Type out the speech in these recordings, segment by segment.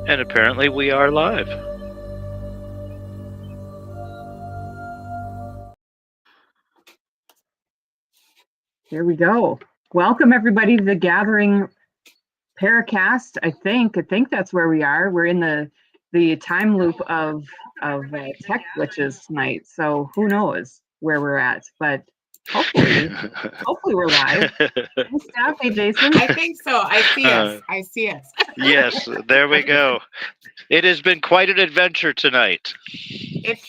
And apparently we are live. Here we go. Welcome everybody to the Gathering Paracast. I think that's where we are. We're in the time loop of tech glitches tonight. So who knows where we're at? But hopefully we're live. Hey, Steph. Hey, Jason. I think so. I see us. Yes, there we go. It has been quite an adventure tonight. It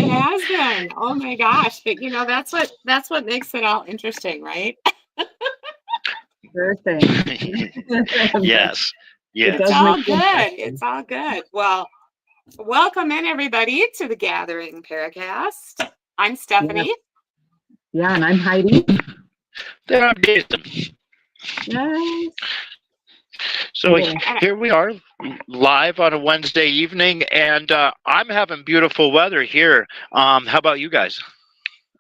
has been. Oh my gosh! But that's what makes it all interesting, right? Sure thing. Yes. It's all good. It's all good. Well, welcome in everybody to the Gathering Paracast. I'm Stephanie. Yeah, and I'm Heidi. There I'm Jason. Yes. So here we are, live on a Wednesday evening, and I'm having beautiful weather here. How about you guys?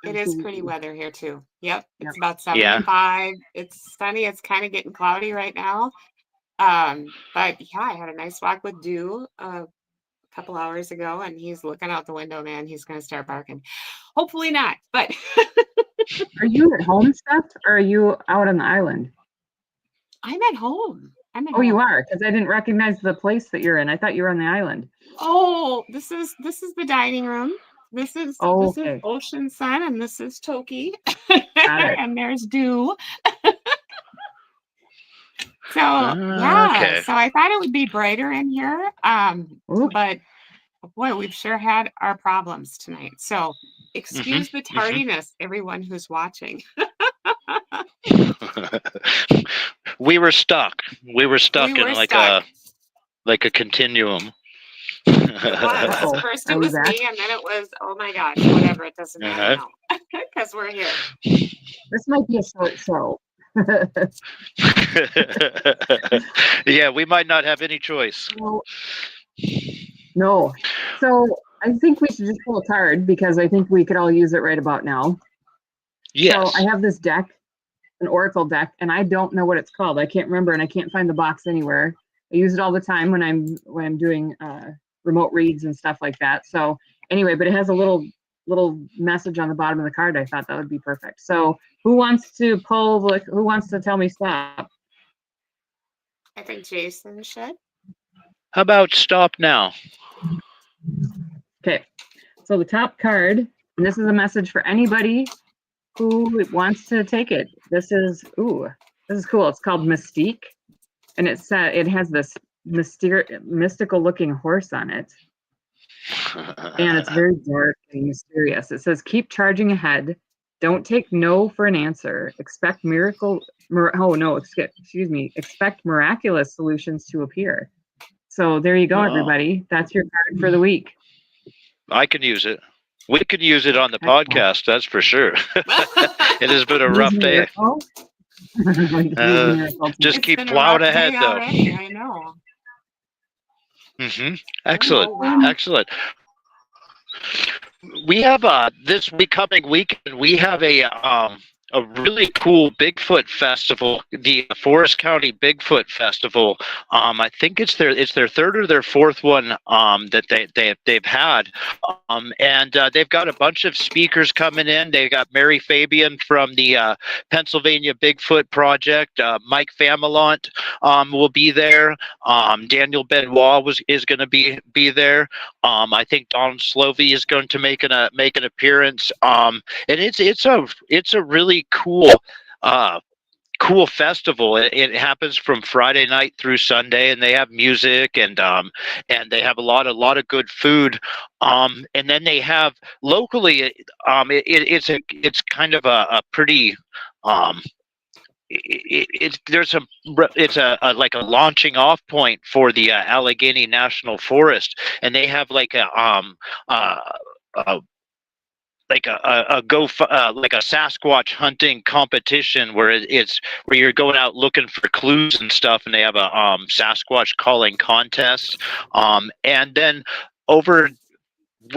It is pretty weather here too. Yep, it's about 75. It's sunny. It's kind of getting cloudy right now. But yeah, I had a nice walk with Dew a couple hours ago, and he's looking out the window. Man, he's going to start barking. Hopefully not. But are you at home, Steph, or are you out on the island? I'm at home. You are, because I didn't recognize the place that you're in. I thought you were on the island. Oh, this is the dining room. This is Ocean Sun, and this is Toki, and there's Dew. So okay. So I thought it would be brighter in here, but boy, we've sure had our problems tonight. So excuse the tardiness, everyone who's watching. We were stuck. We were stuck in like a continuum. First it was me, and then it was, oh my gosh, whatever, it doesn't matter now, because we're here. This might be a short show. Yeah, we might not have any choice. No. So I think we should just pull a card, because I think we could all use it right about now. Yes. So I have this deck, an oracle deck, and I don't know what it's called. I can't remember, and I can't find the box anywhere. I use it all the time when I'm doing remote reads and stuff like that. So anyway, but it has a little message on the bottom of the card. I thought that would be perfect. So who wants to pull? Who wants to tell me stop? I think Jason should. How about stop now? Okay. So the top card, and this is a message for anybody who wants to take it. This is cool. It's called Mystique, and it has this mystical looking horse on it, and it's very dark and mysterious. It says, keep charging ahead, don't take no for an answer, expect expect miraculous solutions to appear. So there you go, everybody. That's your card for the week. I can use it. We could use it on the podcast, that's for sure. It has been a rough day. Just keep plowing ahead, though. Already, I know. Excellent. Excellent. We have this coming weekend. We have a really cool Bigfoot festival, the Forest County Bigfoot Festival. I think it's their third or their fourth one that they've had, and they've got a bunch of speakers coming in. They've got Mary Fabian from the Pennsylvania Bigfoot Project. Mike Familont will be there. Daniel Benoit is going to be there. I think Don Slovey is going to make an appearance. And it's a really cool festival. It happens from Friday night through Sunday, and they have music and they have a lot of good food. And then they have locally, it's kind of a pretty it's like a launching off point for the Allegheny National Forest, and they have like a Sasquatch hunting competition where where you're going out looking for clues and stuff, and they have a Sasquatch calling contest, and then over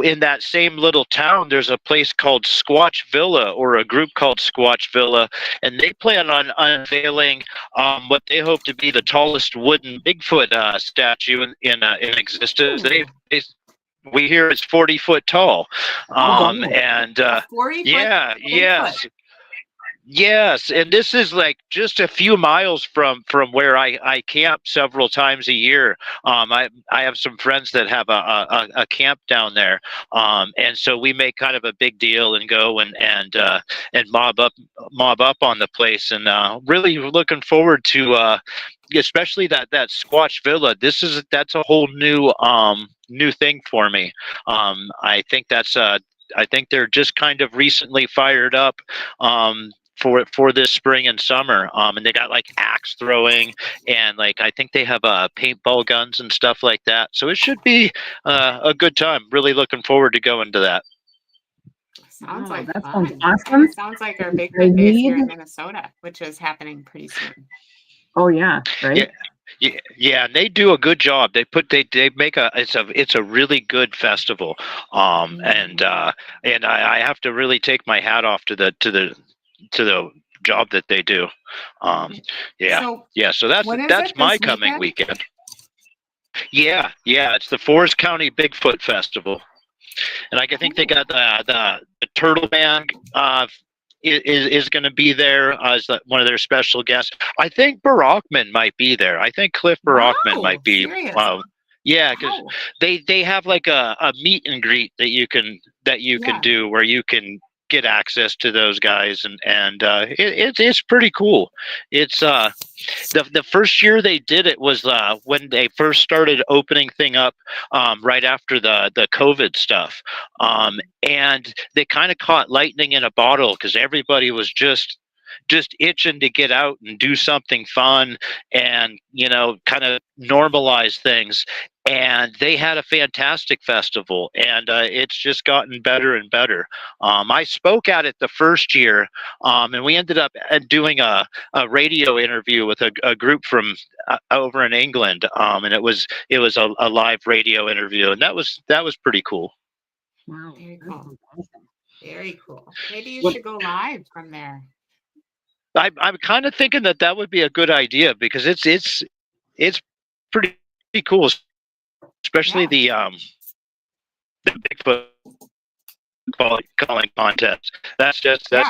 in that same little town, there's a place called Squatch Villa, or a group called Squatch Villa, and they plan on unveiling what they hope to be the tallest wooden Bigfoot statue in existence. We hear it's 40 foot tall, and 40 yeah, foot yes. Yes, and this is like just a few miles from where I camp several times a year. I have some friends that have a camp down there, and so we make kind of a big deal and go and mob up on the place, and really looking forward to especially that Squatch Villa. That's a whole new thing for me. I think I think they're just kind of recently fired up. For this spring and summer, and they got like axe throwing, and like I think they have paintball guns and stuff like that. So it should be a good time. Really looking forward to going to that. Sounds like that fun. sounds awesome. It sounds like our Bigfoot Day is here in Minnesota, which is happening pretty soon. Oh yeah, right. Yeah, and they do a good job. They make it's a really good festival, and I have to really take my hat off to the job that they do. So that's my coming weekend. Yeah, it's the Forest County Bigfoot Festival, and I think they got the Turtle Band is going to be there as one of their special guests. I think Barackman might be there. I think Cliff Barackman might be. Yeah, because they have like a meet and greet that you can do, where you can get access to those guys, and it's pretty cool. It's the first year they did it was when they first started opening thing up, right after the COVID stuff, and they kind of caught lightning in a bottle, because everybody was just itching to get out and do something fun and kind of normalize things. And they had a fantastic festival, and it's just gotten better and better. I spoke at it the first year, and we ended up doing a radio interview with a group from over in England, and it was a live radio interview, and that was pretty cool. Wow, very cool. Awesome. Very cool. Maybe you should go live from there. I'm kind of thinking that would be a good idea, because it's pretty cool. Especially the Bigfoot calling contest. That's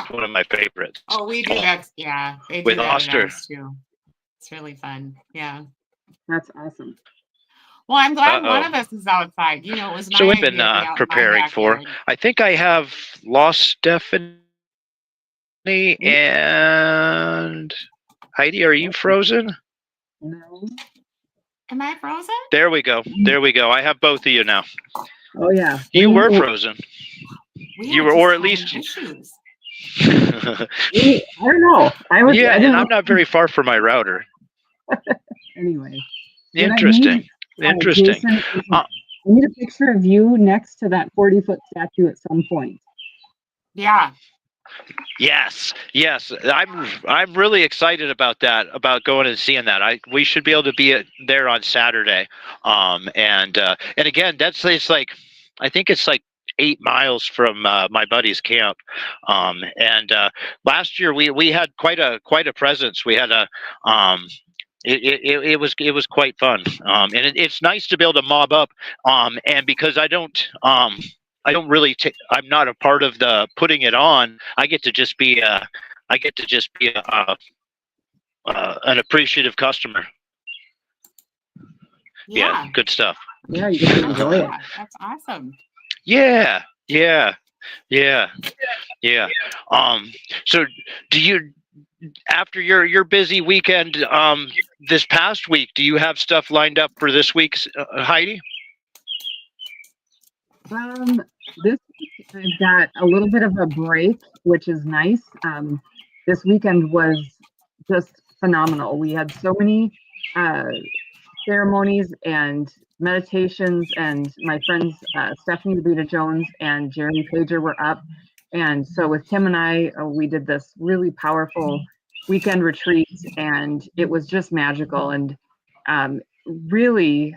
one of my favorites. Oh, we do that. Yeah, they do with that Oster too. It's really fun. Yeah, that's awesome. Well, I'm glad one of us is outside. It was my so we've been preparing for. I think I have lost Stephanie and Heidi. Are you frozen? No. Am I frozen? There we go. I have both of you now. Oh yeah. You were frozen. You were, or at least. Issues. I don't know. And I'm not very far from my router. Anyway. Interesting. Jason, I need a picture of you next to that 40-foot statue at some point. Yeah. Yes. I'm really excited about that, about going and seeing that. We should be able to be there on Saturday. And again, it's like, I think it's like 8 miles from my buddy's camp. And last year we had quite a presence. We had it was quite fun. And it's nice to be able to mob up. And because I don't really I'm not a part of the putting it on. I get to just be an appreciative customer. Yeah, good stuff. Yeah, you get to enjoy it. That's awesome. Yeah. So do you, after your busy weekend this past week, do you have stuff lined up for this week's Heidi? This week I've got a little bit of a break, which is nice. This weekend was just phenomenal. We had so many ceremonies and meditations, and my friends Stephanie Lita Jones and Jeremy Pager were up. And so with Tim and I, we did this really powerful weekend retreat, and it was just magical, and really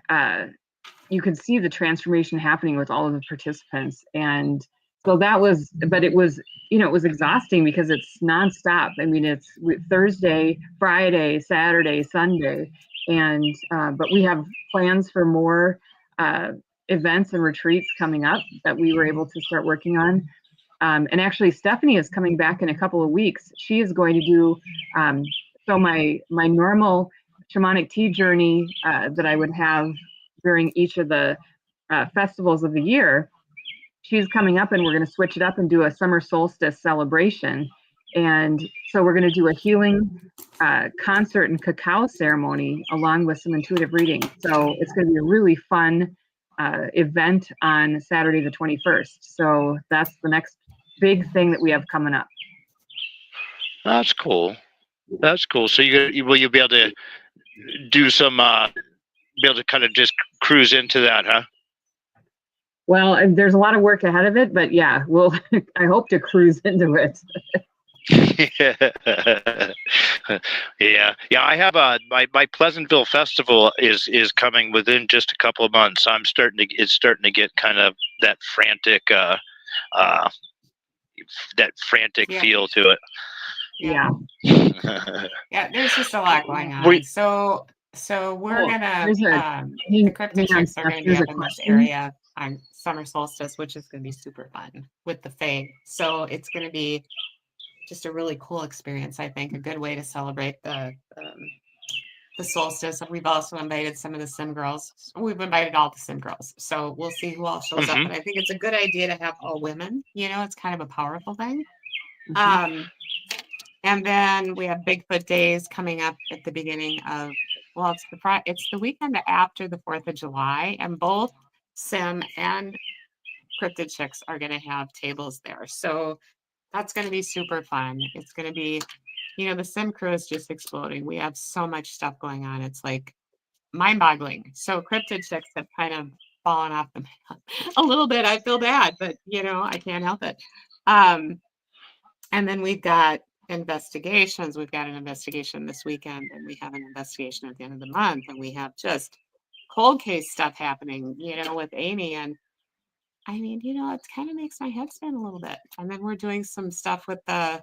you could see the transformation happening with all of the participants. And so that was, but it was, it was exhausting because it's nonstop. I mean, it's Thursday, Friday, Saturday, Sunday. And, but we have plans for more events and retreats coming up that we were able to start working on. And actually, Stephanie is coming back in a couple of weeks. She is going to do, so my normal shamanic tea journey that I would have during each of the festivals of the year, she's coming up and we're going to switch it up and do a summer solstice celebration. And so we're going to do a healing concert and cacao ceremony along with some intuitive reading. So it's going to be a really fun event on Saturday the 21st. So that's the next big thing that we have coming up. That's cool. That's cool. So will you be able to do some, be able to kind of just cruise into that, huh? Well, there's a lot of work ahead of it, but yeah, I hope to cruise into it. yeah. I have my Pleasantville festival is coming within just a couple of months. It's starting to get kind of that frantic feel to it. Yeah. Yeah, there's just a lot going on. So we're gonna the cryptid chicks are gonna be up in this area on summer solstice, which is gonna be super fun with the Fae. So it's gonna be just a really cool experience, I think, a good way to celebrate the solstice. We've also invited some of the sim girls. We've invited all the sim girls. So we'll see who all shows up. And I think it's a good idea to have all women. It's kind of a powerful thing. And then we have Bigfoot Days coming up at the beginning of, it's the weekend after the 4th of July, and both Sim and Cryptid Chicks are going to have tables there. So that's going to be super fun. It's going to be, the Sim crew is just exploding. We have so much stuff going on. It's like mind-boggling. So Cryptid Chicks have kind of fallen off the map a little bit. I feel bad, but I can't help it. And then we've got investigations. We've got an investigation this weekend, and we have an investigation at the end of the month, and we have just cold case stuff happening, with Amy. And I mean, it kind of makes my head spin a little bit. And then we're doing some stuff with the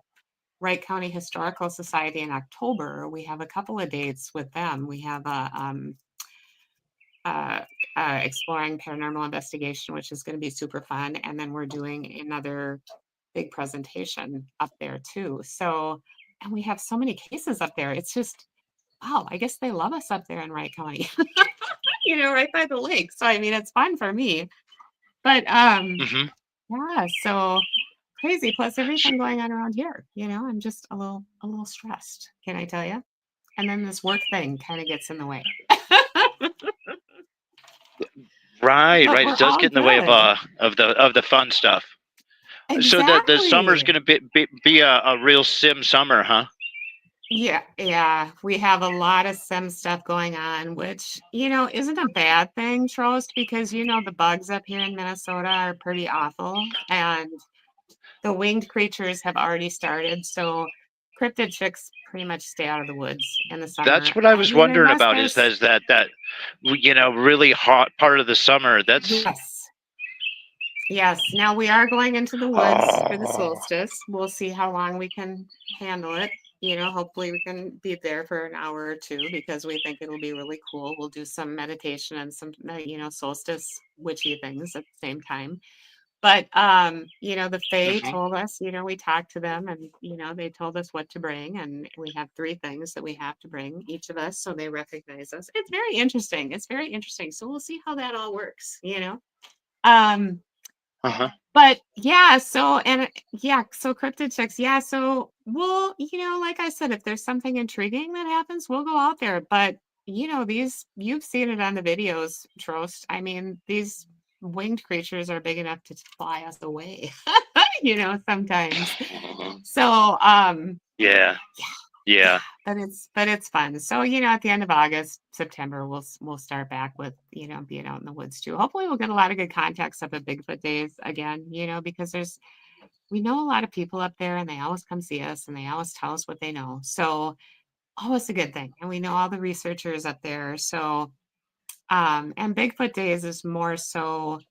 Wright County Historical Society in October. We have a couple of dates with them. We have exploring paranormal investigation, which is going to be super fun. And then we're doing another big presentation up there too. So, and we have so many cases up there. It's just, wow, I guess they love us up there in Wright County, right by the lake. So, I mean, it's fun for me, but, yeah, so crazy. Plus everything going on around here, I'm just a little stressed. Can I tell you? And then this work thing kind of gets in the way. Right. It does get in the way of the fun stuff. Exactly. So the summer's going to be a real sim summer, huh? Yeah. We have a lot of sim stuff going on, which, isn't a bad thing, Trost, because, the bugs up here in Minnesota are pretty awful. And the winged creatures have already started. So cryptid chicks pretty much stay out of the woods in the summer. That's what I was wondering about, is that really hot part of the summer. Yes. Now we are going into the woods for the solstice. We'll see how long we can handle it. Hopefully we can be there for an hour or two, because we think it'll be really cool. We'll do some meditation and some, solstice witchy things at the same time. But, the Fae told us, we talked to them, and, they told us what to bring. And we have 3 things that we have to bring, each of us, so they recognize us. It's very interesting. So we'll see how that all works, But yeah, so cryptid checks. Yeah. So we'll, like I said, if there's something intriguing that happens, we'll go out there. But, you've seen it on the videos, Trost. I mean, these winged creatures are big enough to fly us away, sometimes. So, yeah. But it's fun. So, at the end of August, September, we'll start back with, being out in the woods too. Hopefully we'll get a lot of good contacts up at Bigfoot Days again, because we know a lot of people up there, and they always come see us, and they always tell us what they know. So always a good thing. And we know all the researchers up there. So And Bigfoot Days is more so,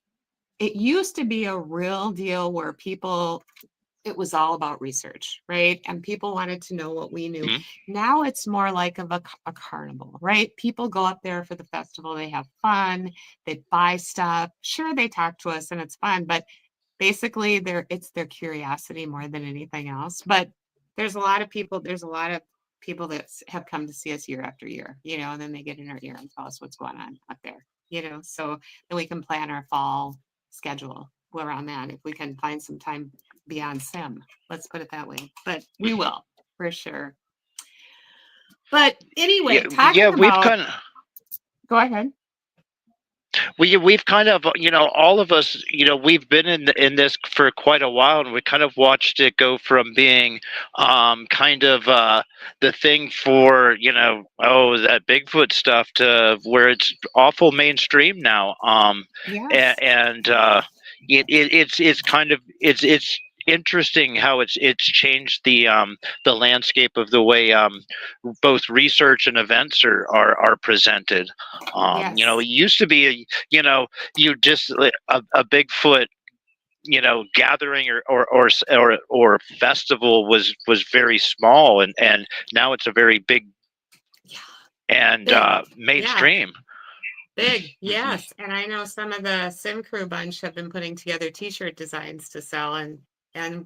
it used to be a real deal where it was all about research, right? And people wanted to know what we knew. Mm-hmm. Now it's more like of a carnival, right? People go up there for the festival, they have fun, they buy stuff. Sure, they talk to us and it's fun, but basically it's their curiosity more than anything else. But there's a lot of people that have come to see us year after year, and then they get in our ear and tell us what's going on up there, so then we can plan our fall schedule around that if we can find some time beyond sim, let's put it that way, but we will for sure. But anyway, We've kind of go ahead. we've kind of, all of us, we've been in this for quite a while, and we kind of watched it go from being kind of the thing for, that Bigfoot stuff to where it's awful mainstream now. Yes. And it's kind of it's interesting how it's changed the landscape of the way both research and events are presented. Yes. It used to be you just a Bigfoot gathering or festival was very small, and now it's a very big and mainstream. Big, yes. And I know some of the Sim Crew bunch have been putting together T-shirt designs to sell, and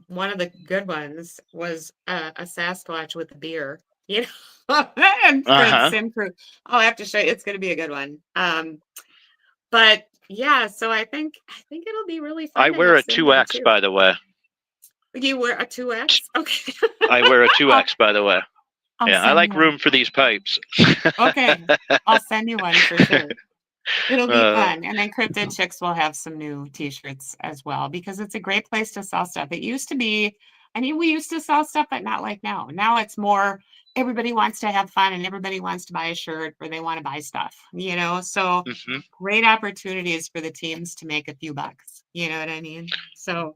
one of the good ones was a Sasquatch with a beer, and for Sim Crew. I'll have to show you. It's going to be a good one. But yeah, so I think it'll be really fun. I wear a 2X, by the way. You wear a 2X? Okay. I wear a 2X, by the way. I like room for these pipes. Okay, I'll send you one for sure. It'll be fun. And then Cryptid Chicks will have some new T-shirts as well, because it's a great place to sell stuff. It used to be, we used to sell stuff, but not like now. Now it's more, everybody wants to have fun and everybody wants to buy a shirt or they want to buy stuff, so great opportunities for the teams to make a few bucks. You know what I mean? So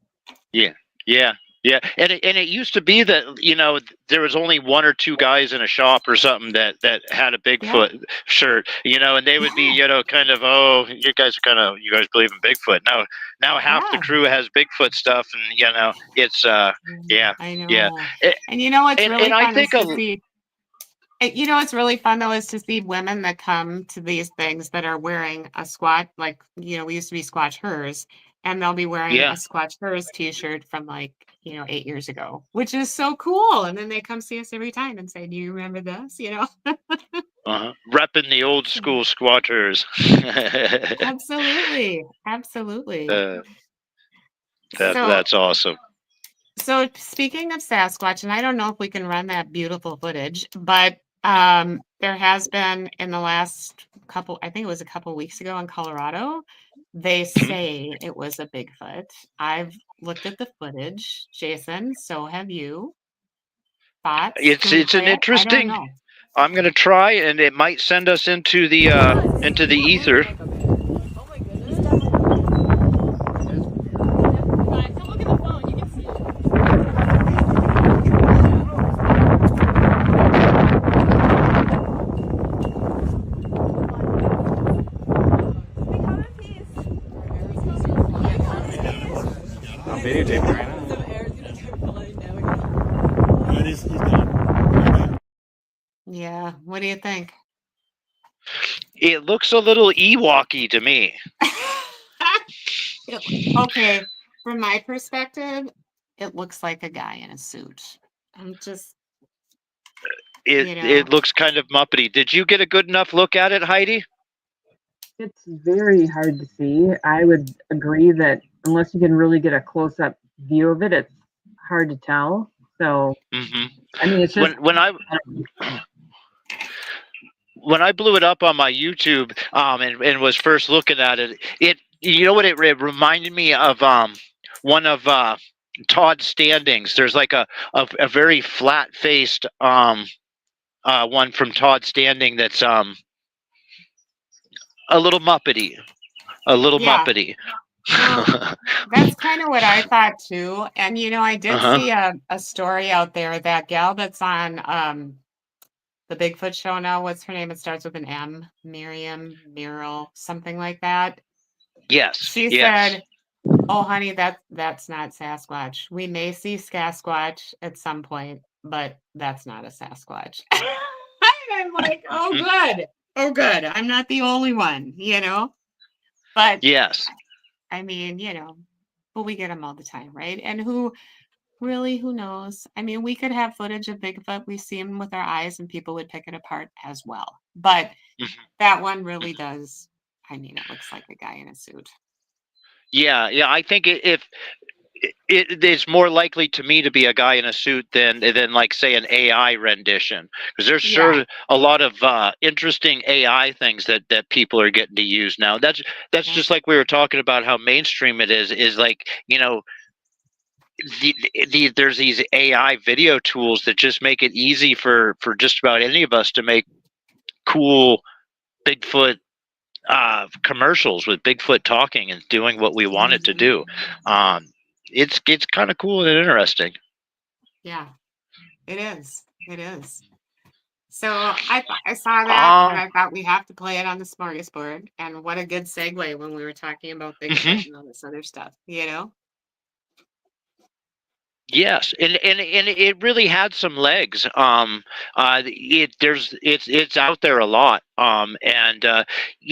yeah, and it used to be that there was only one or two guys in a shop or something that had a Bigfoot shirt, and they would be kind of, oh, you guys believe in Bigfoot. Now half the crew has Bigfoot stuff, and it's I know. And what's really fun is to see. What's really fun though is to see women that come to these things that are wearing a Squatch, like we used to be Squatch Hers, and they'll be wearing a Squatch Hers T-shirt from 8 years ago, which is so cool. And then they come see us every time and say, "Do you remember this?" Repping the old school Squatters. Absolutely. That's awesome. So speaking of Sasquatch, and I don't know if we can run that beautiful footage, but there has been in the last I think it was a couple weeks ago in Colorado, they say it was a Bigfoot. I've looked at the footage, Jason. So have you? Thoughts? It's an interesting. I'm going to try, and it might send us into the ether. Videotaping right now. Yeah, what do you think? It looks a little Ewok-y to me. Okay, from my perspective, it looks like a guy in a suit. It looks kind of Muppety. Did you get a good enough look at it, Heidi? It's very hard to see. I would agree that unless you can really get a close-up view of it, it's hard to tell. So, I mean, it's just when I blew it up on my YouTube and was first looking at it, it reminded me of one of Todd Standing's. There's like a very flat-faced one from Todd Standing that's a little Muppety. Muppety. Well, that's kind of what I thought too. And I did see a story out there, that gal that's on the Bigfoot show now. What's her name? It starts with an M. Muriel, something like that. Yes. She yes. said, "Oh, honey, that's not Sasquatch. We may see Sasquatch at some point, but that's not a Sasquatch." I'm like, oh, good. Oh, good. I'm not the only one, But Yes. I mean, but we get them all the time, right? And who knows? I mean, we could have footage of Bigfoot. We see him with our eyes and people would pick it apart as well. But that one really does. I mean, it looks like a guy in a suit. Yeah. I think if it is more likely to me to be a guy in a suit than like say an AI rendition, because there's sure a lot of interesting AI things that people are getting to use now. That's just like we were talking about how mainstream it is like, there's these AI video tools that just make it easy for just about any of us to make cool Bigfoot commercials with Bigfoot talking and doing what we want it to do. It's kind of cool and interesting. Yeah, it is. It is. So I saw that and I thought we have to play it on the smorgasbord. And what a good segue when we were talking about Bigfoot and all this other stuff, Yes, and it really had some legs. It's out there a lot. And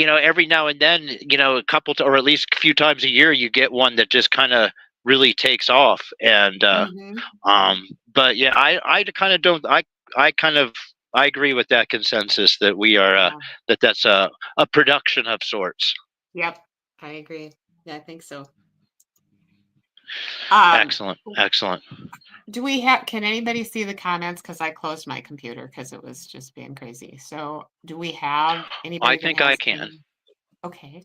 every now and then, a couple or at least a few times a year, you get one that just kind of really takes off. And but yeah, I kind of don't. I agree with that consensus that we are that's a production of sorts. Yep, I agree. Yeah, I think so. Excellent. Can anybody see the comments? Because I closed my computer because it was just being crazy. So do we have anybody? I think I can. Okay.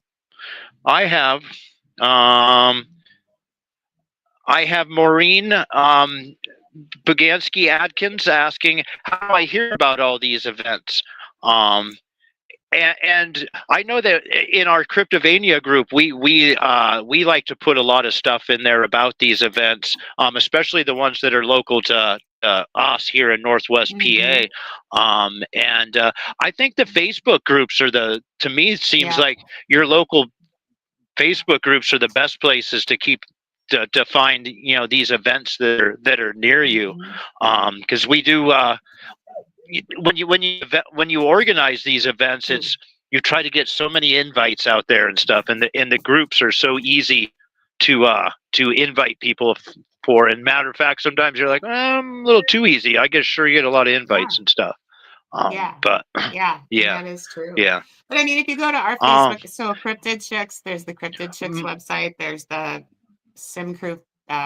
I have Maureen Bugansky Adkins asking how I hear about all these events. And I know that in our Cryptovania group, we like to put a lot of stuff in there about these events, especially the ones that are local to us here in Northwest PA. And I think the Facebook groups are to me, it seems like your local Facebook groups are the best places to keep to find these events that are near you, because we do. When you organize these events, you try to get so many invites out there and stuff, and the groups are so easy to invite people for. And matter of fact, sometimes you're like, I'm a little too easy. I guess sure you get a lot of invites and stuff. But that is true. Yeah. But I mean, if you go to our Facebook, so Cryptid Chicks, there's the Cryptid Chicks website. There's the Sim Crew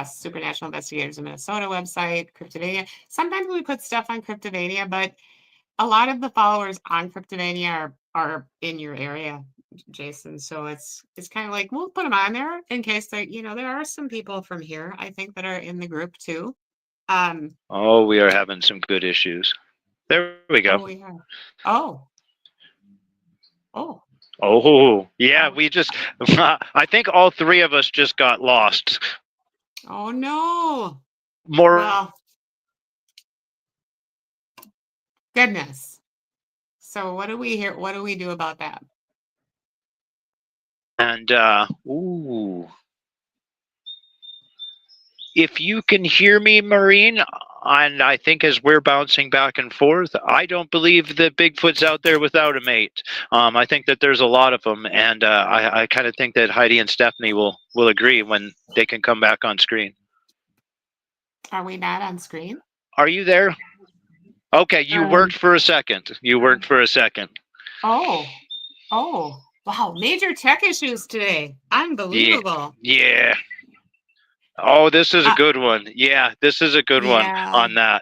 Supernatural Investigators of Minnesota website, Cryptovania. Sometimes we put stuff on Cryptovania, but a lot of the followers on Cryptovania are in your area, Jason. So it's kind of like we'll put them on there in case there are some people from here, I think, that are in the group too. We are having some good issues. There we go. Yeah, we just I think all three of us just got lost. Oh no. Well, goodness. So what do we do about that? And if you can hear me, Maureen, and I think as we're bouncing back and forth, I don't believe that Bigfoot's out there without a mate. I think that there's a lot of them, and I kind of think that Heidi and Stephanie will agree when they can come back on screen. Are we not on screen? Are you there? Okay, you worked for a second. Oh, wow. Major tech issues today. Unbelievable. Yeah. Oh, this is a good one. Yeah, this is a good one on that.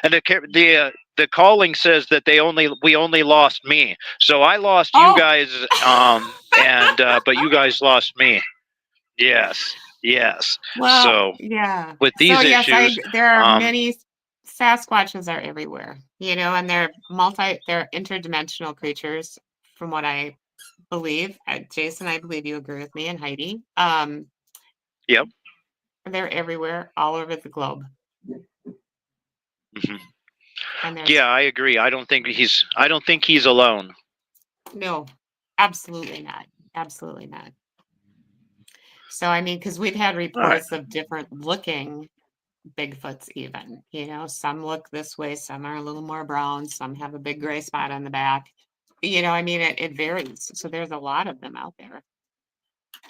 And the calling says that we only lost me. So I lost you guys, and but you guys lost me. Yes. Well, so with these issues, there are many Sasquatches are everywhere, and they're interdimensional creatures, from what I believe. Jason, I believe you agree with me, and Heidi. Yep. They're everywhere, all over the globe. And Yeah, I agree. I don't think he's alone. no, absolutely not. Absolutely not. So, I mean, because we've had All right. reports of different looking Bigfoots even, some look this way, some are a little more brown, some have a big gray spot on the back. I mean, it varies. So there's a lot of them out there.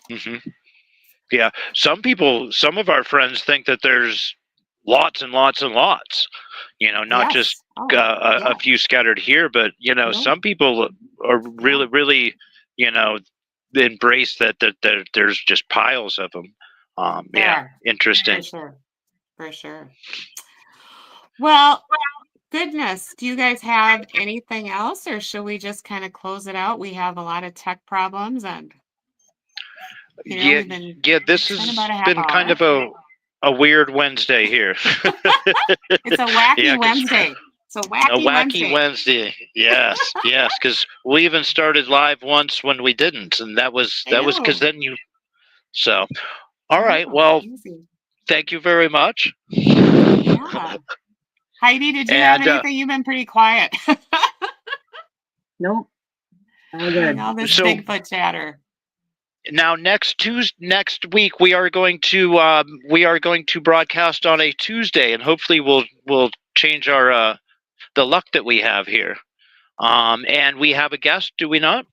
Hmm. Yeah. Some of our friends think that there's lots and lots and lots, not Yes. just Oh, a few scattered here, but, no. some people are really, really, embrace that there's just piles of them. Yeah. Interesting. For sure. For sure. Well, goodness, do you guys have anything else, or should we just kind of close it out? We have a lot of tech problems, and Yeah, we've been this spent has about a half been kind of a weird Wednesday here. It's a wacky Yeah, 'cause Wednesday. It's a a wacky wacky Wednesday. Wednesday. Yes, yes, because we even started live once when we didn't, and that was I because know. then you. So, I all right. know. Well, Easy. thank you very much. Yeah. Heidi, did you have And anything? You've been pretty quiet. Nope. All Hearing good. all this so Bigfoot chatter. now next week we are going to broadcast on a Tuesday, and hopefully we'll change our the luck that we have here. And we have a guest, do we not?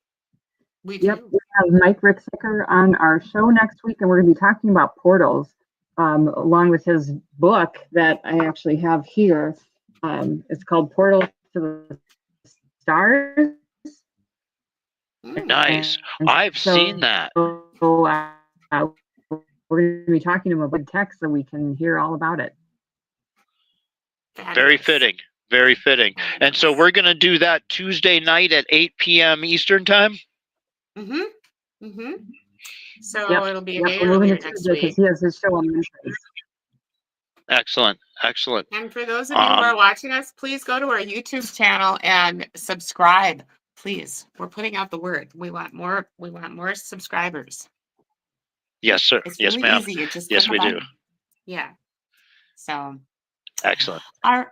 We Yep, do. we have Mike Rixicker on our show next week, and we're going to be talking about portals, along with his book that I actually have here. It's called Portals to the Stars. Nice. And I've so, seen that. we're going to be talking to him about text so we can hear all about it. Very fitting. Very fitting. And so we're going to do that Tuesday night at 8 p.m. Eastern time? Mm-hmm. Mm-hmm. So Yep. it'll be a Yep, day we're moving earlier to next Tuesday week. because he has his show on Wednesdays. Excellent. Excellent. And for those of you who are watching us, please go to our YouTube channel and subscribe. Please. We're putting out the word. We want more subscribers. Yes, sir. It's Yes, really ma'am. easy. You just Yes, click a we do. button. Yeah. So Excellent. all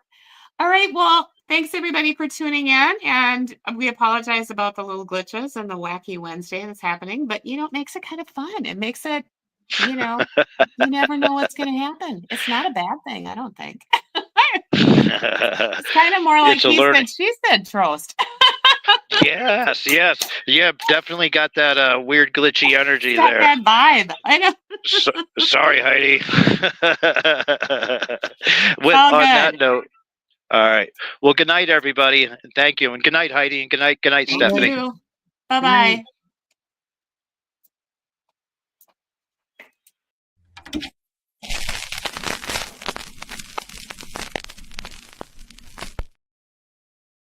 right. Well, thanks everybody for tuning in. And we apologize about the little glitches and the wacky Wednesday that's happening, but it makes it kind of fun. It makes it, you never know what's going to happen. It's not a bad thing, I don't think. It's kind of more like he said, she said, Trost. Yes. Yeah, definitely got that weird glitchy energy got there. That vibe. I know. Sorry, Heidi. On that note, all right. Well, good night, everybody. Thank you. And good night, Heidi. And good night, Stephanie. Thank you. Bye-bye.